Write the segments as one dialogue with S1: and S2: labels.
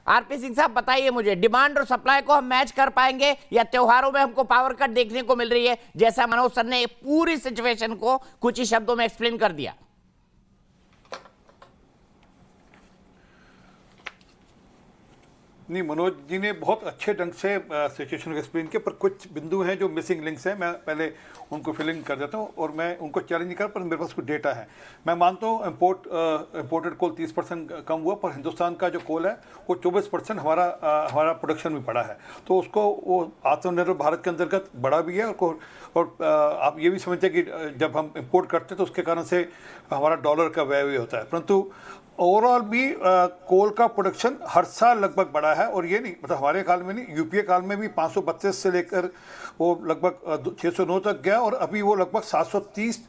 S1: RP Singh साहब बताइए मुझे, डिमांड और सप्लाई को हम मैच कर पाएंगे या त्योहारों में हमको पावर कट देखने को मिल रही है, जैसा मनोज सर ने पूरी सिचुएशन को कुछ ही शब्दों में एक्सप्लेन कर दिया।
S2: नहीं, मनोज जी ने बहुत अच्छे ढंग से सिचुएशन को एक्सप्लेन किया, पर कुछ बिंदु हैं जो मिसिंग लिंक्स हैं, मैं पहले उनको फिलिंग कर देता हूं और मैं उनको चैलेंज नहीं कर, पर मेरे पास कुछ डेटा है। मैं मानता हूं इम्पोर्टेड कोल 30% कम हुआ, पर हिंदुस्तान का जो कोल है वो 24% हमारा प्रोडक्शन में बढ़ा है, तो उसको वो आत्मनिर्भर भारत के अंतर्गत बढ़ा भी है। और आप ये भी समझते हैं कि जब हम इम्पोर्ट करते हैं तो उसके कारण से हमारा डॉलर का व्यय भी होता है, परंतु ओवरऑल भी कोल का प्रोडक्शन हर साल लगभग बढ़ा है। और ये नहीं, मतलब हमारे काल में नहीं, यूपीए काल में भी 532 से लेकर वो लगभग 609 तक गया, और अभी वो लगभग 730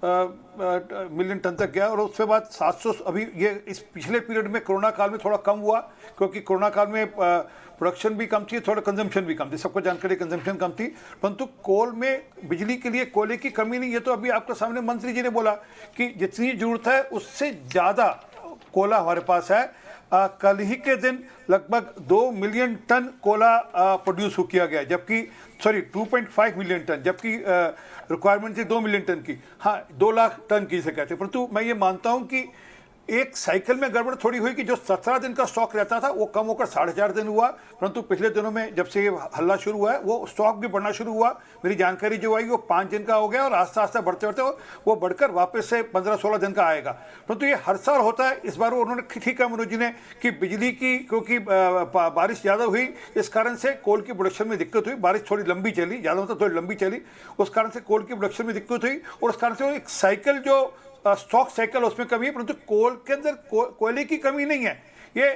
S2: मिलियन टन तक गया, और उसके बाद 700 अभी ये इस पिछले पीरियड में कोरोना काल में थोड़ा कम हुआ, क्योंकि कोरोना काल में प्रोडक्शन भी कम थी, थोड़ा कंजम्पशन भी कम थी, सबको जानकारी कंजम्पशन कम थी, परंतु कोल में बिजली के लिए कोयले की कमी नहीं है। तो अभी आपके सामने मंत्री जी ने बोला कि जितनी जरूरत है उससे ज़्यादा कोला हमारे पास है। कल ही के दिन लगभग 2 मिलियन टन कोला प्रोड्यूस किया गया, जबकि 2.5 मिलियन टन, जबकि रिक्वायरमेंट थी 2 मिलियन टन की। हाँ, 2 लाख टन की से कहते, परंतु मैं ये मानता हूँ कि एक साइकिल में गड़बड़ थोड़ी हुई कि जो 17 दिन का स्टॉक रहता था वो कम होकर 4.5 दिन हुआ, परंतु पिछले दिनों में जब से ये हल्ला शुरू हुआ है वो स्टॉक भी बढ़ना शुरू हुआ। मेरी जानकारी जो आई वो 5 दिन का हो गया, और आस्ते आस्ते बढ़ते बढ़ते वो बढ़कर वापस से 15-16 दिन का आएगा। परंतु ये हर साल होता है, इस बार उन्होंने ठीक कहा मनोज जी ने कि बिजली की, क्योंकि बारिश ज़्यादा हुई इस कारण से कोल की प्रोडक्शन में दिक्कत हुई, बारिश थोड़ी लंबी चली, ज़्यादा मतलब थोड़ी लंबी चली, उस कारण से कोल की प्रोडक्शन में दिक्कत हुई, और उस कारण से एक साइकिल जो स्टॉक साइकिल उसमें कमी है, परंतु कोल के अंदर कोयले की कमी नहीं है। ये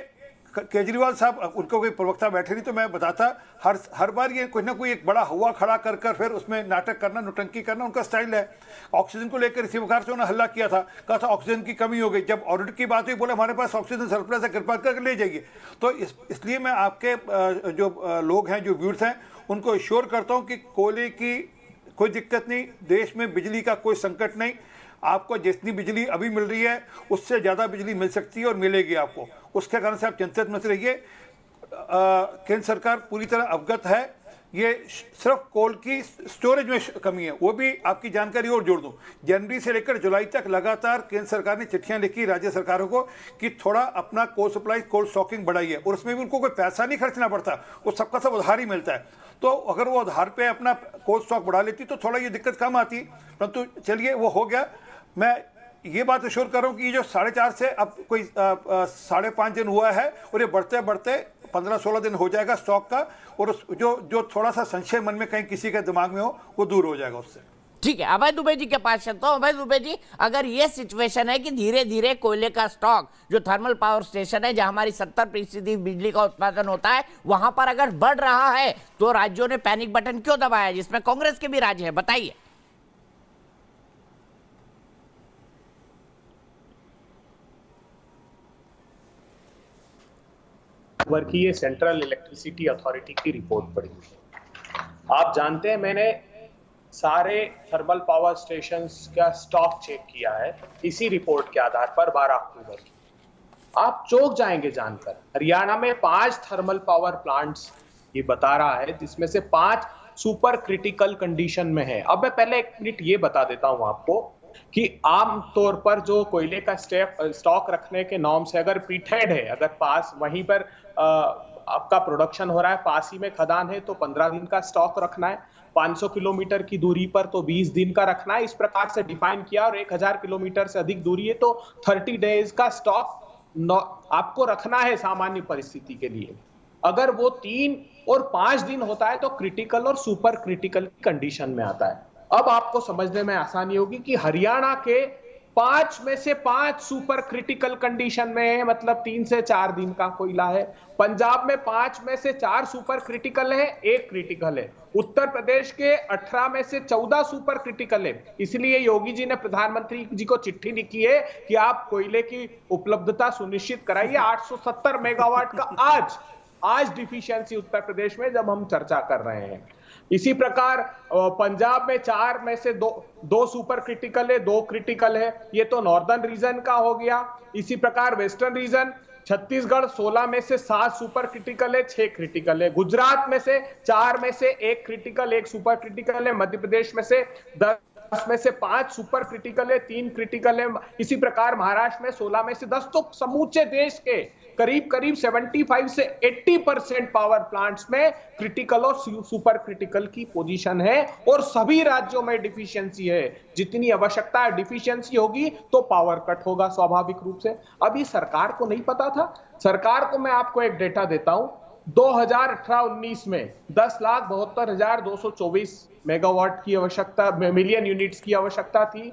S2: केजरीवाल साहब, उनको कोई प्रवक्ता बैठे नहीं तो मैं बताता, हर बार ये कुछ ना कोई एक बड़ा हुआ खड़ा कर फिर उसमें नाटक करना, नौटंकी करना उनका स्टाइल है। ऑक्सीजन को लेकर इसी प्रकार से उन्होंने हल्ला किया था, कहा था ऑक्सीजन की कमी हो गई, जब ऑडिट की बात हुई बोले हमारे पास ऑक्सीजन सरप्लस है, कृपा करके ले जाइए। तो इसलिए मैं आपके जो लोग हैं, जो व्यूअर्स हैं, उनको श्योर करता हूँ कि कोयले की कोई दिक्कत नहीं, देश में बिजली का कोई संकट नहीं, आपको जितनी बिजली अभी मिल रही है उससे ज़्यादा बिजली मिल सकती है और मिलेगी आपको, उसके कारण से आप चिंतित मत रहिए। केंद्र सरकार पूरी तरह अवगत है, ये सिर्फ कोल की स्टोरेज में कमी है। वो भी आपकी जानकारी और जोड़ दूं, जनवरी से लेकर जुलाई तक लगातार केंद्र सरकार ने चिट्ठियां लिखी राज्य सरकारों को कि थोड़ा अपना कोल सप्लाई, कोल स्टॉकिंग बढ़ाइए, और उसमें भी उनको कोई पैसा नहीं खर्चना पड़ता, वो सबका सब उधार ही मिलता है। तो अगर वो उधार पे अपना कोल स्टॉक बढ़ा लेती तो थोड़ा ये दिक्कत कम आती, परंतु चलिए वो हो गया। मैं ये बात अश्योर कर रहा हूँ कि जो 4.5 से अब कोई 5.5 दिन हुआ है, और ये बढ़ते बढ़ते 15-16 दिन हो जाएगा स्टॉक का, और जो थोड़ा सा संशय मन में कहीं किसी के दिमाग में हो वो दूर हो जाएगा उससे।
S1: ठीक है, अभय दुबे जी के पास चलता हूं। अभय दुबे जी, अगर ये सिचुएशन है कि धीरे धीरे कोयले का स्टॉक, जो थर्मल पावर स्टेशन है जहां हमारी 70% बिजली का उत्पादन होता है, वहां पर अगर बढ़ रहा है तो राज्यों ने पैनिक बटन क्यों दबाया, जिसमें कांग्रेस के भी राज्य है, बताइए।
S3: वर्गीय सेंट्रल इलेक्ट्रिसिटी अथॉरिटी की रिपोर्ट पढ़ी। आप जानते हैं मैंने सारे थर्मल पावर स्टेशंस का स्टॉक चेक किया है इसी रिपोर्ट के आधार पर 12 अक्टूबर की। आप चौंक जाएंगे जानकर, हरियाणा में 5 थर्मल पावर प्लांट्स ये बता रहा है, जिसमें से 5 सुपर क्रिटिकल कंडीशन में है। अब मैं पहले 1 मिनट ये बता देता हूं आपको कि आम तौर पर जो कोयले का स्टॉक रखने के नॉर्म्स है, अगर प्रीथेड है, अगर पास वहीं पर आपका प्रोडक्शन हो रहा है, पास ही में खदान है, तो 15 दिन का स्टॉक रखना है, 500 किलोमीटर की दूरी पर तो 20 दिन का रखना है, इस प्रकार से डिफाइन किया। और 1000 किलोमीटर से अधिक दूरी है तो 30 डेज का स्टॉक आपको रखना है सामान्य परिस्थिति के लिए। अगर वो 3 और 5 दिन होता है तो क्रिटिकल और सुपर क्रिटिकल कंडीशन में आता है। अब आपको समझने में आसानी होगी कि हरियाणा के 5 में से 5 सुपर क्रिटिकल कंडीशन में है, मतलब 3 से 4 दिन का कोयला है। पंजाब में 5 में से 4 सुपर क्रिटिकल है, 1 क्रिटिकल है। उत्तर प्रदेश के 18 में से 14 सुपर क्रिटिकल है। इसलिए योगी जी ने प्रधानमंत्री जी को चिट्ठी लिखी है कि आप कोयले की उपलब्धता सुनिश्चित कराइए। 870 मेगावाट का आज डिफिशियंसी उत्तर प्रदेश में जब हम चर्चा कर रहे हैं। इसी प्रकार पंजाब में 4 में से 2 सुपर क्रिटिकल है, 2 क्रिटिकल है। ये तो नॉर्दर्न रीजन का हो गया। इसी प्रकार वेस्टर्न रीजन छत्तीसगढ़ 16 में से 7 सुपर क्रिटिकल है, 6 क्रिटिकल है। गुजरात में से 4 में से 1 क्रिटिकल, 1 सुपर क्रिटिकल है। मध्य प्रदेश में से 10 में से 5 सुपर क्रिटिकल है, 3 क्रिटिकल है। इसी प्रकार महाराष्ट्र में 16 में से 10। तो समूचे देश के करीब करीब 75 से 80% पावर प्लांट्स में क्रिटिकल और सुपर क्रिटिकल की पोजीशन है, और सभी राज्यों में डिफिशियंसी है। जितनी आवश्यकता है डिफिशियंसी होगी तो पावर कट होगा स्वाभाविक रूप से। अब ये सरकार को नहीं पता था। सरकार को मैं आपको एक डेटा देता हूं, 2018-19 में 10,72,224 मेगावाट की आवश्यकता, मिलियन यूनिट्स की आवश्यकता थी।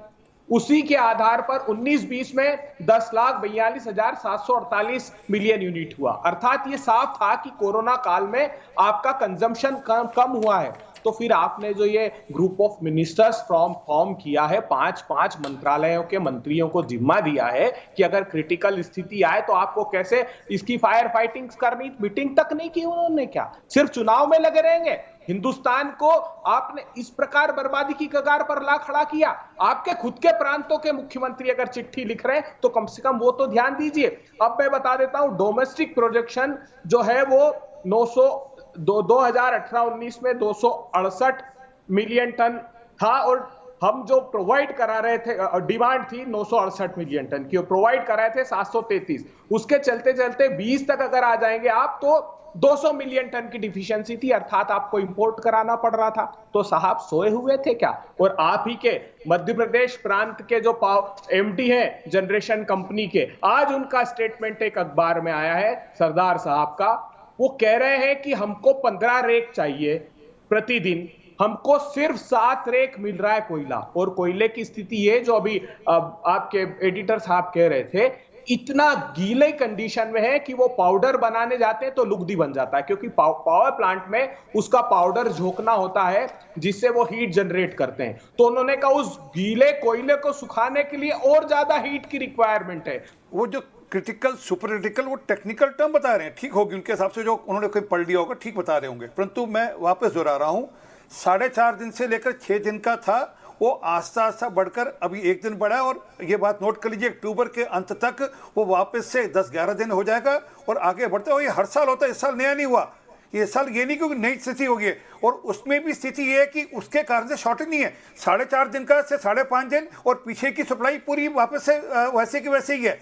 S3: उसी के आधार पर 19-20 में 10,42,748 मिलियन यूनिट हुआ। अर्थात ये साफ था कि कोरोना काल में आपका कंजम्पशन कम हुआ है। तो फिर आपने जो ये ग्रुप ऑफ मिनिस्टर्स फॉर्म किया है, 5 मंत्रालयों के मंत्रियों को जिम्मा दिया है कि अगर क्रिटिकल स्थिति आए तो आपको कैसे इसकी फायर फाइटिंग करनी, मीटिंग तक नहीं की उन्होंने। क्या सिर्फ चुनाव में लगे रहेंगे? हिंदुस्तान को आपने इस प्रकार बर्बादी की कगार पर ला खड़ा किया। आपके खुद के प्रांतों के मुख्यमंत्री अगर चिट्ठी लिख रहे हैं तो कम से कम वो तो ध्यान दीजिए। अब मैं बता देता हूं, डोमेस्टिक प्रोजेक्शन जो है वो 2018-19 में 268 मिलियन टन था, और हम जो प्रोवाइड करा रहे थे, डिमांड थी 968 मिलियन टन की, प्रोवाइड करा रहे थे 733। उसके चलते चलते 20 तक अगर आ जाएंगे आप तो 200 मिलियन टन की डिफिशियंसी थी, अर्थात आपको इंपोर्ट कराना पड़ रहा था। तो साहब सोए हुए थे क्या? और आप ही के मध्य प्रदेश प्रांत के जो एमडी हैं जनरेशन कंपनी के, आज उनका स्टेटमेंट एक अखबार में आया है, सरदार साहब का। वो कह रहे हैं कि हमको 15 रेक चाहिए प्रतिदिन, हमको सिर्फ 7 रेक मिल रहा है कोयला। और कोयले की स्थिति ये जो अभी आपके एडिटर साहब कह रहे थे, इतना गीले कंडीशन में है कि वो पाउडर बनाने जाते हैं तो लुगदी बन जाता है, क्योंकि पावर प्लांट में उसका पाउडर झोंकना होता है जिससे वो हीट जनरेट करते हैं। तो उन्होंने कहा उस गीले कोयले को सुखाने के लिए और ज्यादा हीट की रिक्वायरमेंट है।
S2: वो जो क्रिटिकल सुपर क्रिटिकल वो टेक्निकल टर्म बता रहे हैं, ठीक होगी उनके हिसाब से, जो उन्होंने कोई पढ़ लिया होगा ठीक बता रहे होंगे। परंतु मैं वापस दोहरा रहा हूँ, 4.5 दिन से लेकर 6 दिन का था, वो आस्ता आस्ता बढ़कर अभी 1 दिन बढ़ा है। और ये बात नोट कर लीजिए, अक्टूबर के अंत तक वो वापस से 10-11 दिन हो जाएगा और आगे बढ़ते हो। ये हर साल होता है, इस साल नया नहीं हुआ। ये साल ये नहीं क्योंकि नई स्थिति होगी, और उसमें भी स्थिति ये है कि उसके कारण से शॉर्टेज नहीं है। 4.5 दिन का से 5.5 दिन, और पीछे की सप्लाई पूरी वापस से वैसे की वैसे ही है।